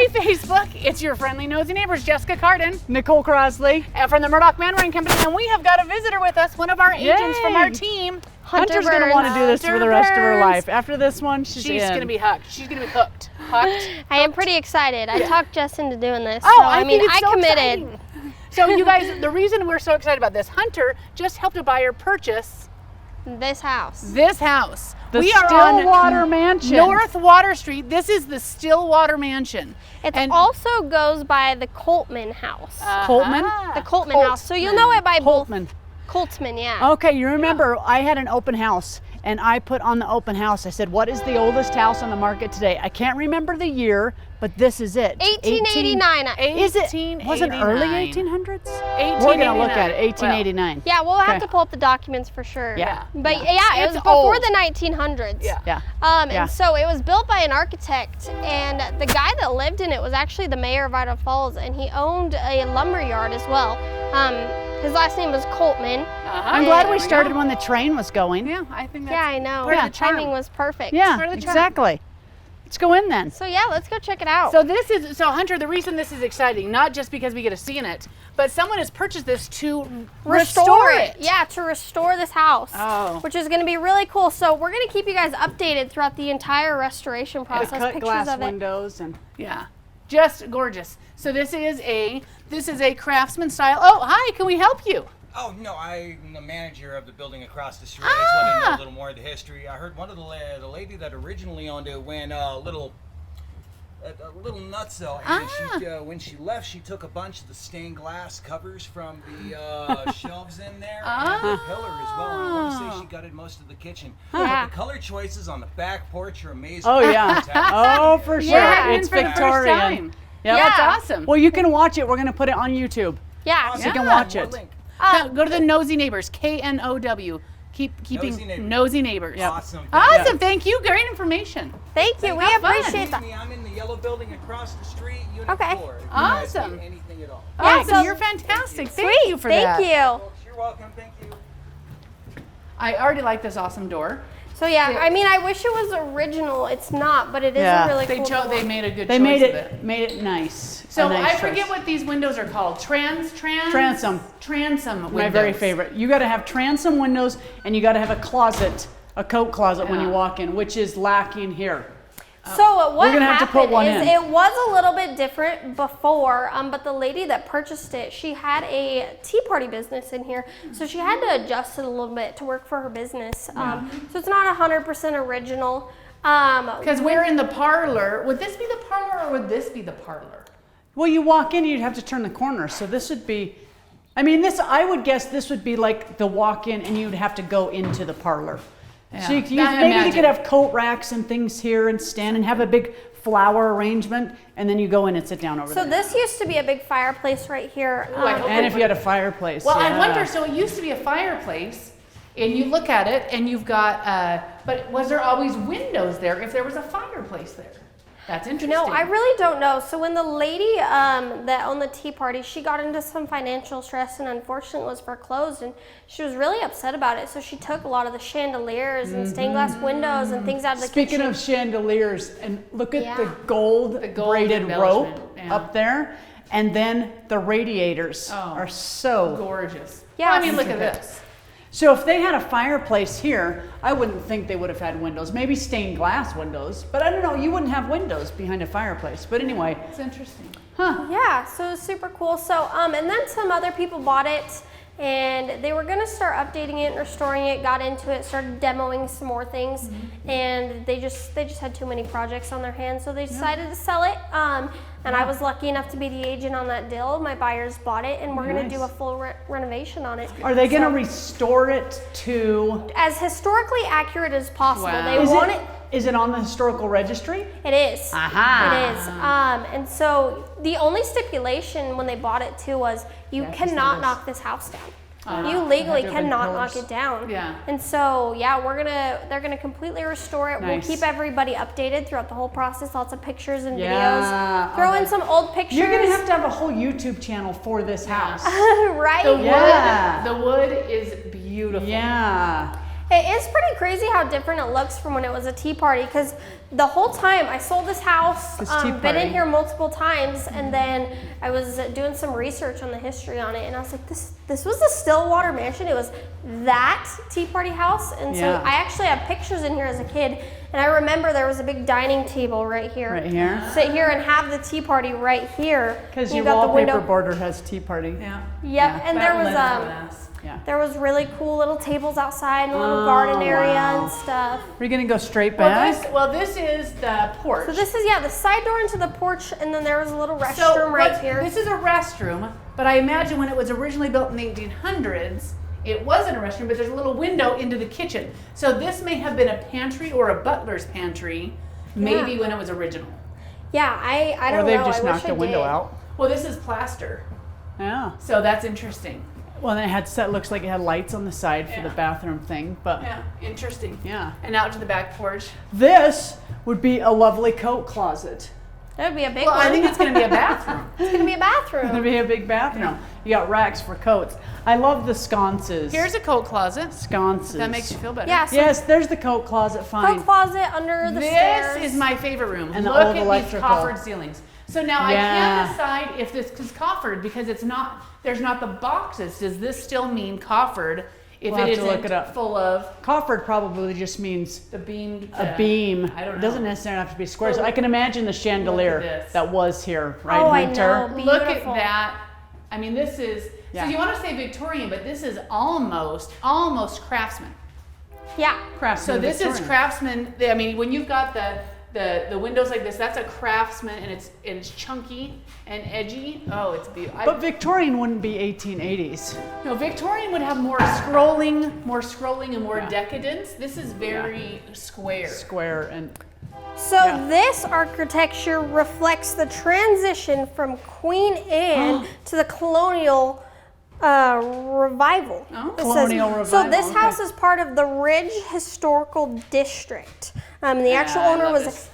Hey Facebook, it's your friendly nosy neighbors, Jessica Cardon, Nicole Crossley. and from the Murdock Manwaring Company, and we have got a visitor with us, one of our agents from our team. Hunter's going to want to do this for the rest of her life. After this one, she's going to be hooked. She's going to be hooked. Hooked. I am pretty excited. I talked Jess into doing this. Oh, so, I mean, think it's I so committed. exciting. So you guys, the reason we're so excited about this, Hunter just helped a buyer purchase This house. this house. the We are Stillwater on Mansion. North Water Street. This is the Stillwater Mansion. It And- also goes by the Coltman house. Coltman? The Coltman house. So you'll know it by Coltman. both. Coltman, yeah. Okay, you remember I had an open house and I put on the open house, I said, what is the oldest house on the market today? I can't remember the year, but this is it. 1889. Is it? Was it early 1800s? We're going to look at it, 1889. Yeah, we'll have Okay. to pull up the documents for sure. Yeah. But yeah, it was It's before old. the 1900s. Yeah. Yeah. And Yeah. so it was built by an architect, and the guy that lived in it was actually the mayor of Idaho Falls, and he owned a lumber yard as well. His last name was Coltman. I'm glad There we we started go. when the train was going. Yeah, I think that's Yeah, I know. part of The the charm. timing was perfect. Yeah, part of the charm. exactly. Let's go in then. So yeah, let's go check it out. So Hunter, the reason this is exciting, not just because we get to see in it, but someone has purchased this to restore it. Yeah, to restore this house. Oh. Which is going to be really cool. So we're going to keep you guys updated throughout the entire restoration process. Cut Pictures glass of it. windows and Yeah, just gorgeous. So this is a craftsman style. Oh, hi, can we help you? Oh, no, I'm the manager of the building across the street. I just wanted to know a little more of the history. I heard one of the lady that originally owned it went a little nutso. And she, when she left, she took a bunch of the stained glass covers from the shelves in there and the pillar as well. And I want to say she gutted most of the kitchen. Yeah. But the color choices on the back porch are amazing. oh yeah, oh for sure, Yeah, it's for the first Victorian. time. Yep. That's Yeah. awesome. Well, you can watch it. We're gonna put it on YouTube, Yeah. so you can watch More it. link. Go to the Nosy Neighbors, KNOW. Keeping Nosy Neighbors. Nosy Neighbors. Yep. Awesome. Awesome, thank you. Great information. Thank you. We Have fun. appreciate that. I'm in the yellow building across the street, unit Okay. 4. If you guys Awesome. need anything at all. Yeah, Awesome, so- you're fantastic. Sweet. Thank you for that. Thank you. Folks, you're welcome. Thank you. I already like this awesome door. So yeah, I mean, I wish it was original. It's not, but it is Yeah. a really They cool door. they made a good They choice made of it. made it nice. So a nice I forget choice. what these windows are called. Transom windows. My very favorite. You got to have transom windows, and you got to have a closet, a coat closet when you Yeah. walk in, which is lacking here. So what We're gonna have to put happened one is in. it was a little bit different before, but the lady that purchased it, she had a tea party business in here, so she had to adjust it a little bit to work for her business. So it's not 100% original. Because we're in the parlor. Would this be the parlor or would this be the parlor? Well, you walk in, you'd have to turn the corner. So this would be, I mean, I would guess this would be like the walk-in, and you'd have to go into the parlor. So Yeah. maybe you Imagine. could have coat racks and things here and stand and have a big flower arrangement, and then you go in and sit down over So there. this used to be a big fireplace right here. Ooh, I hope And if you had a fireplace. Well, I yeah. wonder, so it used to be a fireplace, and you look at it, and you've got, but was there always windows there if there was a fireplace there? That's interesting. No, I really don't know. So when the lady that owned the tea party, she got into some financial stress and unfortunately was foreclosed, and she was really upset about it. So she took a lot of the chandeliers and stained glass windows and things out of the Speaking kitchen. of chandeliers, and look at Yeah. the gold, gold braided rope embellishment, yeah. up there, and then the radiators are so. Gorgeous. Yeah, Well, I mean, look super at good. this. So if they had a fireplace here, I wouldn't think they would have had windows. Maybe stained glass windows, but I don't know. You wouldn't have windows behind a fireplace. But anyway, It's interesting. Yeah, so it was super cool. So and then some other people bought it, and they were gonna start updating it and restoring it. Got into it, started demoing some more things, and they just had too many projects on their hands, so they decided to sell it. And I was lucky enough to be the agent on that deal. My buyers bought it, and we're gonna do a full renovation on it. are they going to So, restore it to? as historically accurate as possible? Wow. They Is want it? Is it on the historical registry? It is. Aha. It is. And so the only stipulation when they bought it too was you Yeah, 'cause cannot there is- knock this house down. You legally Had to have been cannot knock pillars. it down. Yeah. And so yeah, they're gonna completely restore it. We'll Nice. keep everybody updated throughout the whole process. Lots of pictures and Yeah. videos. Throw in some old pictures. You're going to have a whole YouTube channel for this house. right? The Yeah. wood is beautiful. Yeah. It is pretty crazy how different it looks from when it was a tea party, because the whole time I sold this house, This tea been party. in here multiple times, and then I was doing some research on the history on it, and I was like, this was the Stillwater Mansion. It was that tea party house, and so Yeah. I actually have pictures in here as a kid, and I remember there was a big dining table right here. Right here? Sit here and have the tea party right here. Because You your got the wallpaper window- border has tea party. Yeah. Yep, and there was Yeah. there was really cool little tables outside and a little garden area and stuff. Are you gonna go straight back? Well, this is the porch. So this is the side door into the porch, and then there was a little restroom So right what- here. This is a restroom, but I imagine when it was originally built in the 1800s, it wasn't a restroom, but there's a little window into the kitchen. So this may have been a pantry or a butler's pantry, maybe Yeah. when it was original. Yeah, I Or don't they've know. just I wish knocked I the window did. out. Well, this is plaster, Yeah. so that's interesting. Well, then it had set. Looks like it had lights on the side for the Yeah. bathroom thing, but Yeah, interesting. yeah. And out to the back porch. This would be a lovely coat closet. That would be a big Well, one. I think it's going to be a bathroom. it's gonna be a bathroom. It'd be a big bathroom. You got racks for coats. I love the sconces. Here's a coat closet. sconces. That makes you feel better. Yeah, so Yes, there's the coat closet. Fine. coat closet under the This stairs. is my favorite room. And the Look old at electrical. these coffered ceilings. So now I Yeah. can't decide if this is coffered because it's not. There's not the boxes. Does this still mean coffered if We'll it have to isn't look it up. full of Coffered probably just means the beamed? a beam. I don't know. It doesn't necessarily have to be square. So Oh, I can imagine the chandelier this. that was here, right, Oh, I Hunter? know. Look at Beautiful. that. I mean, this is. Yeah. So you want to say Victorian, but this is almost Craftsman. Yeah. Craftsman So this is Victorian. Craftsman. I mean, when you've got the windows like this, that's a Craftsman, and it's chunky and edgy. Oh, it's beautiful. But Victorian wouldn't be 1880s. No, Victorian would have more scrolling and more Yeah. decadence. This is very square. Square and So Yeah. this architecture reflects the transition from Queen Anne to the colonial revival. Oh. It Colonial So revival, this okay. house is part of the Ridge Historical District. The actual I owner love was this.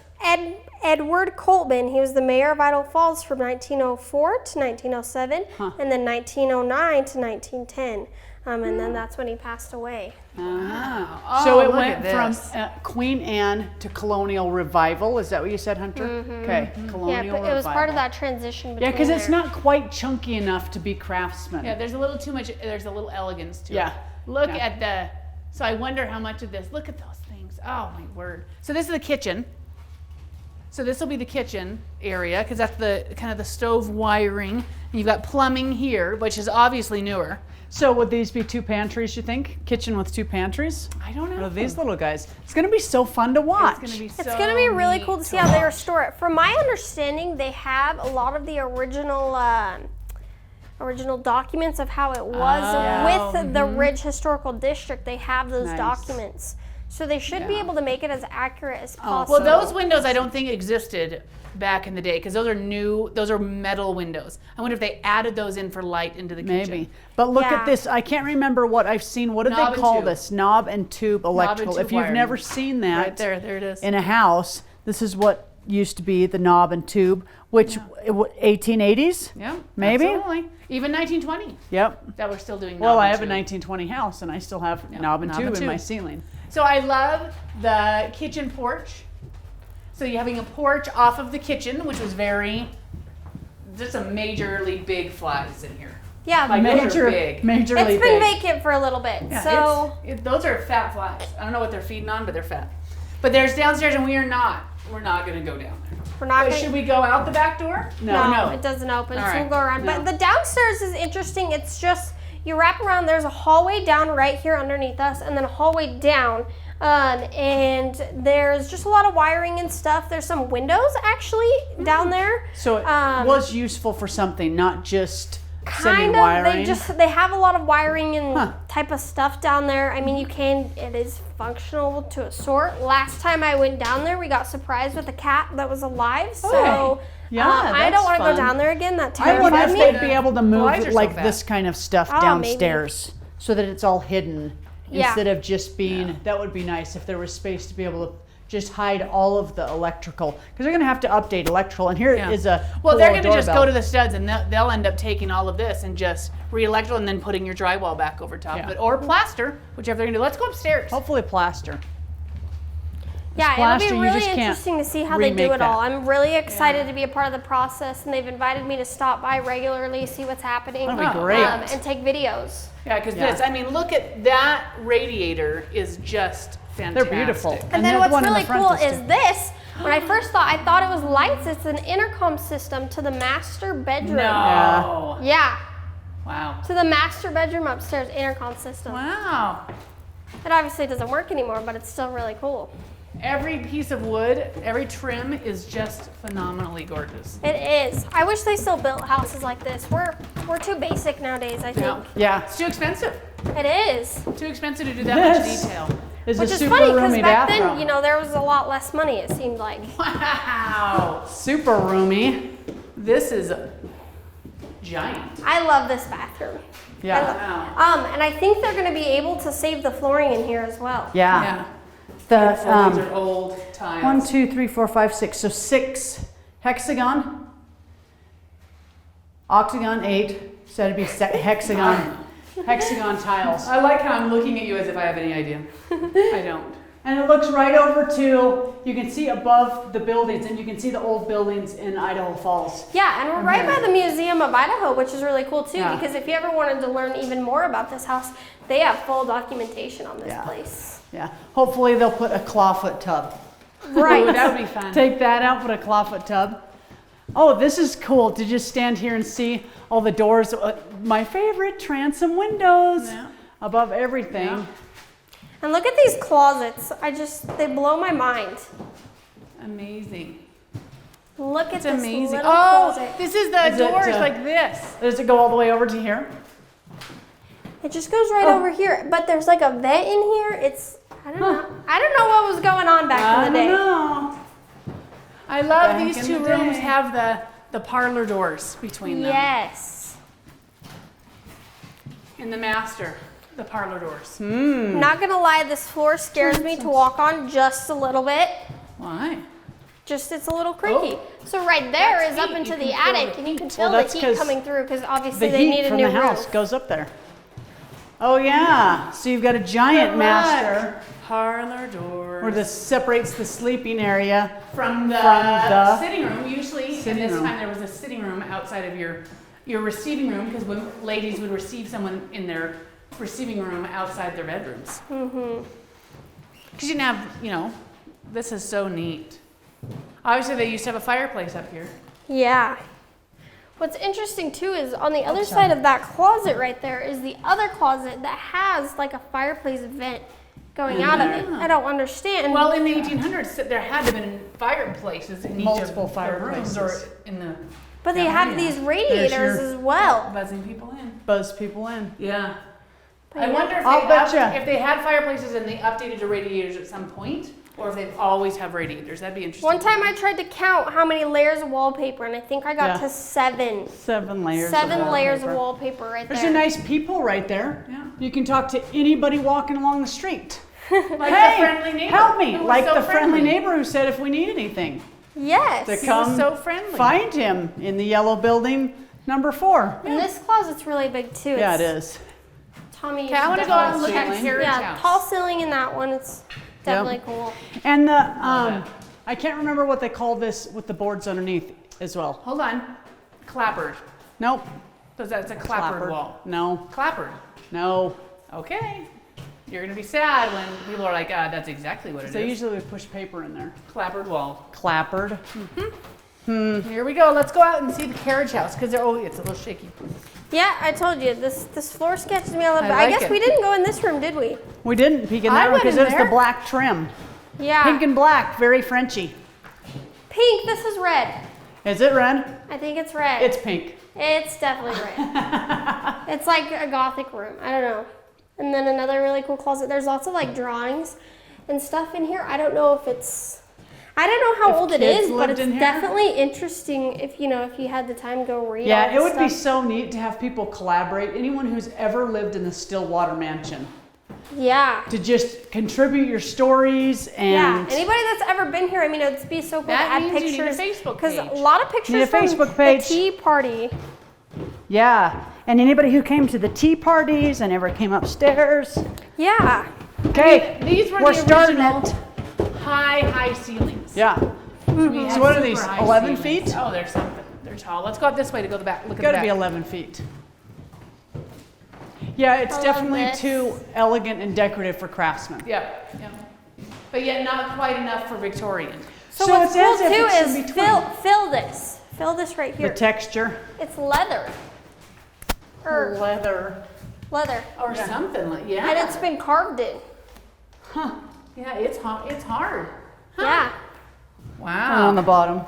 Edward Coltman. He was the mayor of Idaho Falls from 1904 to 1907, and then 1909 to 1910. And then that's when he passed away. Oh, so it look went at from this. Queen Anne to colonial revival. Is that what you said, Hunter? Okay, Yeah, colonial but it was part of revival. that transition between Yeah, because it's there. not quite chunky enough to be Craftsman. Yeah, there's a little too much. There's a little elegance to Yeah. it. Look Yeah. at the. So I wonder how much of this. Look at those things. Oh my word. So this is the kitchen. So this will be the kitchen area because that's the kind of the stove wiring. And you've got plumbing here, which is obviously newer. So would these be two pantries, you think? Kitchen with two pantries? I don't know. Or these little guys? It's going to be so fun to watch. It's gonna be It's so going to be really neat cool to see how they watch. restore it. From my understanding, they have a lot of the original documents of how it was with the Ridge Historical District. They have those Nice. documents. So they should be Yeah. able to make it as accurate as possible. Well, those windows I don't think existed back in the day because those are new. Those are metal windows. I wonder if they added those in for light into the kitchen. Maybe. But look Yeah. at this. I can't remember what I've seen. What did Knob they and call tube. this? Knob and tube electrical. tube If you've wiring. never seen that Right there it is. in a house, this is what used to be the knob and tube, which 1880s? Yeah, Maybe? absolutely. Even 1920 Yep. that we're still doing. Well, knob I and have a tube. 1920 house and I still have knob and tube in my ceiling. So I love the kitchen porch. So you're having a porch off of the kitchen, which was just a majorly big flags in here. yeah, Like those are big. Majorly it's been big. vacant for a little bit. Yeah, so those are fat flags. I don't know what they're feeding on, but they're fat. But there's downstairs, and we're not going to go down there. we're not But going should we go out the back door? No, it doesn't open. All So right. we'll go around. No. But the downstairs is interesting. It's just you wrap around. There's a hallway down right here underneath us, and then a hallway down. And there's just a lot of wiring and stuff. There's some windows actually down there. So it was useful for something, not just Kind sending of. wiring. They have a lot of wiring and Huh. type of stuff down there. I mean, it is functional to a sort. Last time I went down there, we got surprised with a cat that was alive. So Yeah, I that's don't want to fun. go down there again. That I wonder terrified if me. they'd be able to Why move is it so like fat? this kind of stuff Oh, downstairs so that it's all hidden Yeah. instead of just being, that would be nice if there was space to be able to just hide all of the electrical, because they're gonna have to update electrical. And here Yeah. is a Well, cool they're little going to just doorbell. go to the studs and they'll end up taking all of this and just re-electrical and then putting your drywall back over top of Yeah. it, or plaster, whichever they're going to do. Let's go upstairs. Hopefully plaster. Yeah, plaster, it'll you be really just can't interesting to see how they do remake it all. that. I'm really excited to be a part of the process, and they've invited me to stop by regularly, see what's happening, That'd be great. and take videos. Yeah, because Yeah. this, I mean, look at that radiator is just fantastic. They're beautiful. And then the what's one in the really front cool is is this. When I first I thought it was lights. It's an intercom system to the master bedroom. No. Yeah, Wow. to the master bedroom upstairs intercom system. Wow. It obviously doesn't work anymore, but it's still really cool. Every piece of wood, every trim is just phenomenally gorgeous. It is. I wish they still built houses like this. We're too basic nowadays, I think. Yeah. Yeah. It's too expensive. It is. Too expensive to do that much This detail. is Which a is super funny because roomy back bathroom. then, you know, there was a lot less money, it seemed like. Wow. Super roomy. This is giant. I love this bathroom. Yeah. Wow. And I think they're going to be able to save the flooring in here as well. Yeah. Yeah. The So these are old tiles. 1, 2, 3, 4, 5, 6. So 6 hexagon, octagon 8. So that'd be hexagon. Hexagon tiles. I like how I'm looking at you as if I have any idea. I don't. And it looks right over to, you can see above the buildings, and you can see the old buildings in Idaho Falls. Yeah, and we're right by the Museum of Idaho, which is really cool too, Yeah. because if you ever wanted to learn even more about this house, they have full documentation on this Yeah. place. Yeah. Hopefully they'll put a clawfoot tub. Right. Ooh, that would be fun. Take that out, put a clawfoot tub. Oh, this is cool to just stand here and see all the doors. My favorite, transom windows Yeah. above everything. Yeah. And look at these closets. They blow my mind. Amazing. Look at It's this amazing. little Oh, closet. this is the Is it, doors like this. Does it go all the way over to here? It just goes right Oh. over here, but there's like a vent in here. I don't know. I don't know what was going on back in the day. know. I love Back these in two the rooms day. have the parlor doors between them. Yes. And the master, the parlor doors. Not gonna lie, this floor scares me to walk on just a little bit. Why? Just it's a little creaky. Oh. So right there That's is up heat. into You the can feel attic, the and you can heat. feel Well, the that's heat 'cause coming through because obviously The they heat need a from new the house roof. goes up there. Oh yeah. So you've got a giant master Parlor doors. where this separates the sleeping area. From the, From the sitting room, usually, sitting and this room. time there was a sitting room outside of your receiving room, because when ladies would receive someone in their receiving room outside their bedrooms. Mm-hmm. Because you didn't have, this is so neat. Obviously, they used to have a fireplace up here. Yeah. What's interesting too is on the other side of that closet right there is the other closet that has like a fireplace vent going out of it. I don't understand. Well, in the 1800s, there had to have been fireplaces in Multiple each of the rooms, or fireplaces. in the but they have these radiators your- as well. buzzing people in. Buzz people in. Yeah. But I yeah. wonder I'll betcha. if they had fireplaces and they updated the radiators at some point, or if they've always have radiators. That'd be interesting. One time I tried to count how many layers of wallpaper, and I think I got Yeah. to 7. 7 layers. Seven of layers of wallpaper. wallpaper right There's there. a nice peephole right there. Yeah. You can talk to anybody walking along the street. Like Hey, the friendly neighbor. help me! who was Like so the friendly neighbor who said if we need anything, Yes. to He come was so friendly. find him in the yellow building number 4. And this closet's really big too. Yeah, it It's- is. Tommy Okay, I want to used go to out and look at ceiling. Carrot's Yeah, house. tall ceiling in that one. It's definitely cool. And the it. I can't remember what they call this with the boards underneath as well. Hold on. Clapboard. Nope. So that's a clapboard wall. No. Clapboard. No. Okay. You're gonna be sad when people are like, that's exactly what it is. They usually would push paper in there. Clapboard wall. Clappered. Here we go. Let's go out and see the carriage house, because it's a little shaky. Yeah, I told you this floor sketches me a little bit. I I like guess it. we didn't go in this room, did we? We didn't peek in I that one went because in it was there. the black trim. Yeah. Pink and black, very Frenchy. Pink. This is red. Is it red? I think it's red. It's pink. It's definitely red. It's like a gothic room. I don't know. And then another really cool closet. There's lots of like drawings and stuff in here. I don't know if it's. I don't know how If old it kids is, but lived it's in here? definitely interesting if you had the time to go read. all Yeah, it this would be stuff. so neat to have people collaborate. Anyone who's ever lived in the Stillwater Mansion. Yeah. to just contribute your stories Yeah, and anybody that's ever been here, I mean, it'd be so cool That to add means you need a pictures. Facebook Because a page. lot of pictures Need a from Facebook page. the tea party. yeah. And anybody who came to the tea parties and ever came upstairs. Yeah. Okay, These were we're the starting original it. high ceilings. Yeah. We had So what are super these, high 11 ceilings. feet? Oh, they're something. They're tall. Let's go up this way to go to the back. Look at Got the to be back. 11 feet. Yeah, it's I love definitely this. too elegant and decorative for craftsmen. Yep. Yep. But yet not quite enough for Victorian. So, So what's it's cool as if too it's in is between. fill this. Fill this right The here. texture. It's leather. Or Leather. leather. Or something like, yeah. And it's been carved in. Huh. Yeah, it's hard. It's hard. Yeah. And Wow. on the bottom.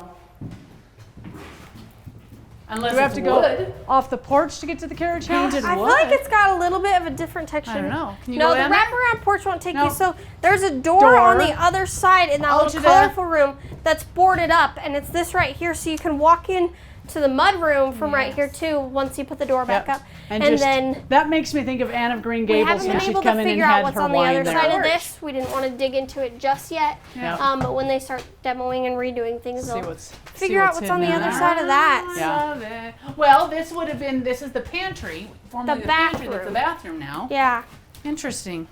Unless Do we have it's to go wood. off the porch to get to the carriage house? Painted I feel wood. like it's got a little bit of a different texture. I don't know. Can you no, go the down there? wraparound porch won't take No. you. So there's a door on Door. the other side in that Out little to there. colorful room that's boarded up, and it's this right here, so you can walk in to the mud room from right here too. Once you put the door back Yep. up, And, and just, then that makes me think of Anne of Green we Gables haven't when been she'd able come to in and figure out had what's her on the wine other there. side of this. We didn't want to dig into it just yet. Yeah. But when they start demoing and redoing things, See they'll what's, figure out what's on the hidden in other there. side of that. Yeah. Love it. Well, this would have been, this is the pantry. Formerly The pantry, that's bathroom. the bathroom now. Yeah. Interesting.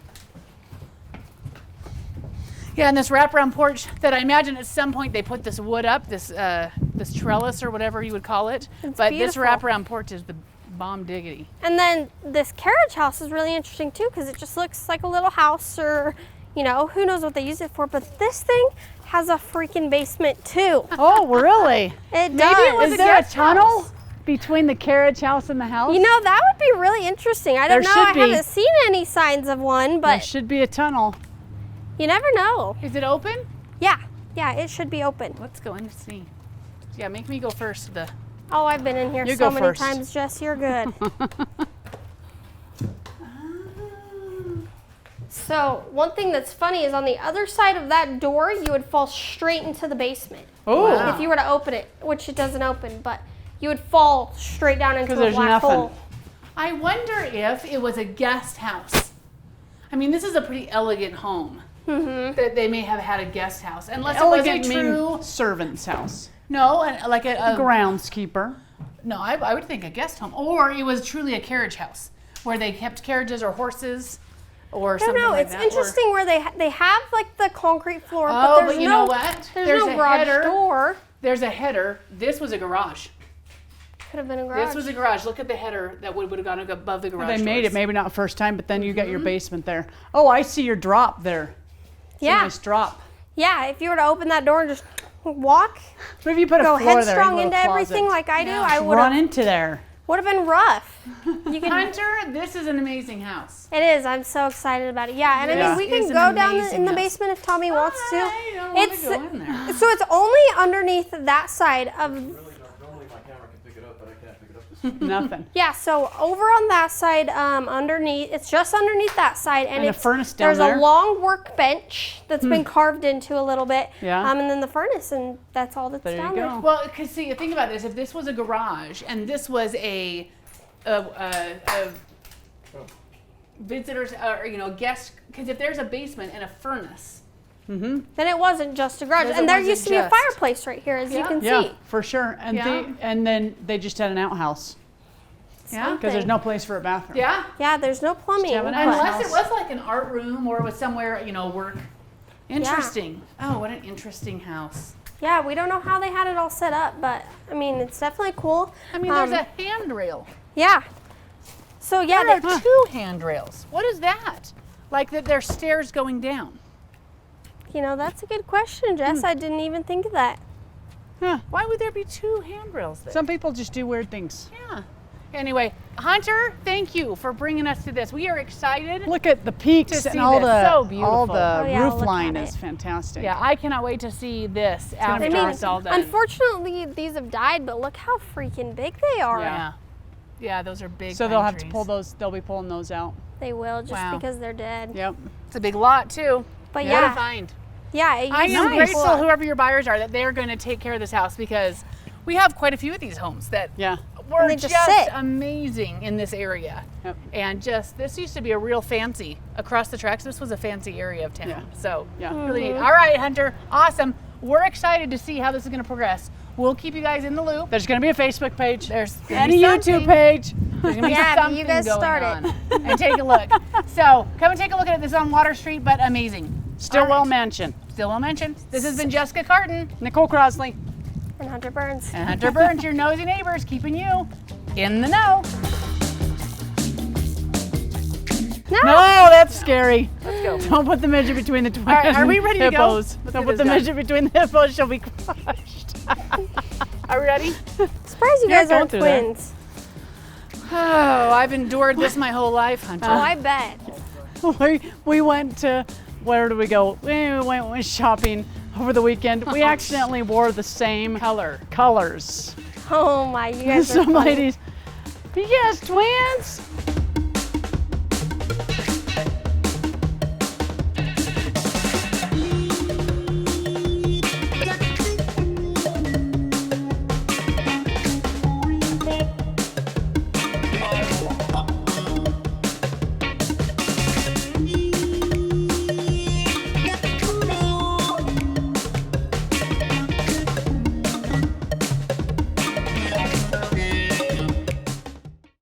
Yeah, and this wraparound porch that I imagine at some point they put this wood up, this this trellis or whatever you would call it. It's but beautiful. this wraparound porch is the bomb diggity. And then this carriage house is really interesting too, because it just looks like a little house, or you know, who knows what they use it for. But this thing has a freaking basement too. Oh, really? It Maybe does. it was Is a there a guest tunnel house. between the carriage house and the house? You know, that would be really interesting. I don't There know. I should be. haven't seen any signs of one, there but should be a tunnel. you never know. Is it open? Yeah. Yeah, it should be open. Let's go in and see. Yeah, make me go first to the Oh, I've been in here You so go many first. times, Jess. You're good. So one thing that's funny is on the other side of that door, you would fall straight into the basement. Oh, Wow. If you were to open it, which it doesn't open, but you would fall straight down into 'Cause a there's black nothing. hole. I wonder if it was a guest house. I mean, this is a pretty elegant home. Mm-hmm. That they may have had a guest house, unless elegant it was a true means servant's house. no, like a Groundskeeper. no. I would think a guest home, or it was truly a carriage house where they kept carriages or horses, or I don't something know. like It's that. or- interesting where they have like the concrete floor, Oh, but there's but you no know what? There's There's no a garage header. door. There's a header. This was a garage. Could have been a garage. This was a garage. Look at the header that would have gone above the garage. They made doors. it, maybe not first time, but then you got your basement there. Oh, I see your drop there. It's a Yeah. nice drop. Yeah, if you were to open that door and just walk, What if you put a go floor there? headstrong a little into everything closet? like I do, Yeah. I would Run have into there. been rough. You can. Hunter, this is an amazing house. It is. I'm so excited about it. Yeah, and I Yeah. mean we This can is an go down amazing in the house. basement if Tommy wants to. I don't want to go in there. So it's only underneath that side of. Normally my camera can pick it up, but I can't pick it up this time. Nothing. Yeah, so over on that side, underneath, it's just underneath that side, and And a it's, furnace down there's there? a long workbench that's been carved into a little bit. Yeah. And then the furnace, and that's all that's There you down go. there. Well, because see, think about this. If this was a garage and this was a visitors or guest, because if there's a basement and a furnace, Then it wasn't just a garage, Because and it there wasn't used to be a just- fireplace right here, as you Yeah. can Yeah, see. for sure. And Yeah. and then they just had an outhouse yeah, because there's no place for a bathroom. yeah. Yeah, there's no plumbing. have an but- Unless it house. was like an art room or it was somewhere work. Interesting. Oh, what an interesting house. Yeah, we don't know how they had it all set up, but I mean, it's definitely cool. I mean, there's a handrail. Yeah. So yeah, There they, are two handrails. What is that? Like that there's stairs going down. that's a good question, Jess. I didn't even think of that. Huh. Why would there be two handrails there? Some people just do weird things. Yeah. Anyway, Hunter, thank you for bringing us to this. We are excited. Look at the peaks To see and all this. the So all beautiful. the Oh, yeah, roof look line at is it. fantastic. Yeah, I cannot wait to see this after I mean, it's all done. unfortunately, these have died, but look how freaking big they are. Yeah. Yeah, those are big. So they'll pine have to trees. pull those. They'll be pulling those out. They will, just Wow. because they're dead. Yep. It's a big lot too. But What a yeah, find. yeah. It I used am to be grateful, cool. whoever your buyers are, that they're going to take care of this house because we have quite a few of these homes that Yeah. were they just, just sit. amazing in this area. Yep. And just, this used to be a real fancy, across the tracks, this was a fancy area of town. Yeah. So, Yeah. really neat. All right, Hunter, awesome. We're excited to see how this is going to progress. We'll keep you guys in the loop. There's going to be a Facebook page. There's gonna and a be YouTube something. page. There's gonna be Yeah, but something you guys going start it. on. And take a look. So, come and take a look at it. This is on Water Street, but amazing. Stillwater All right. Mansion. Stillwater Mansion. This has been Jessica Cardon Nicole Crossley. And Hunter Burns. and Hunter Burns, your nosy neighbors, keeping you in the know. No, that's scary. Let's go. Don't put the midget between the twins. All right, are we ready to go? hippos. Let's Don't get put the this done. midget between the hippos. She'll be crushed. Are we ready? Surprised you Yeah, guys going aren't through that. twins. Oh, I've endured this my whole life, Hunter. Oh, I bet. we went to, where did we go? We went shopping over the weekend. We accidentally wore the same colors. Oh my, you guys are Some funny. ladies, you guys twins?